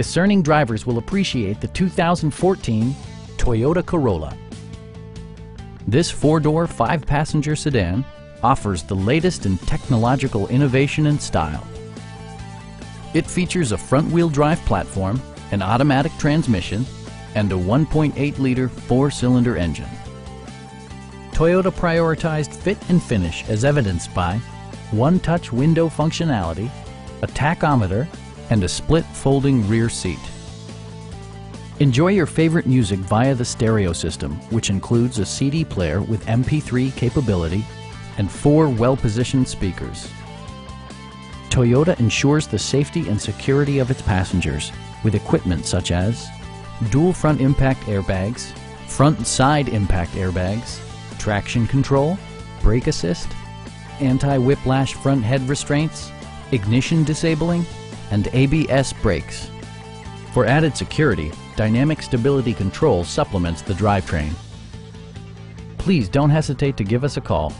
discerning drivers will appreciate the 2014 Toyota Corolla. This four-door, five-passenger sedan offers the latest in technological innovation and style. It features a front-wheel drive platform, an automatic transmission, and a 1.8-liter four-cylinder engine. Toyota prioritized fit and finish as evidenced by one-touch window functionality, a tachometer, and a split folding rear seat. Enjoy your favorite music via the stereo system, which includes a CD player with MP3 capability and four well-positioned speakers. Toyota ensures the safety and security of its passengers with equipment such as dual front impact airbags, front and side impact airbags, traction control, brake assist, anti-whiplash front head restraints, ignition disabling, and ABS brakes. For added security, Dynamic Stability Control supplements the drivetrain. Please don't hesitate to give us a call.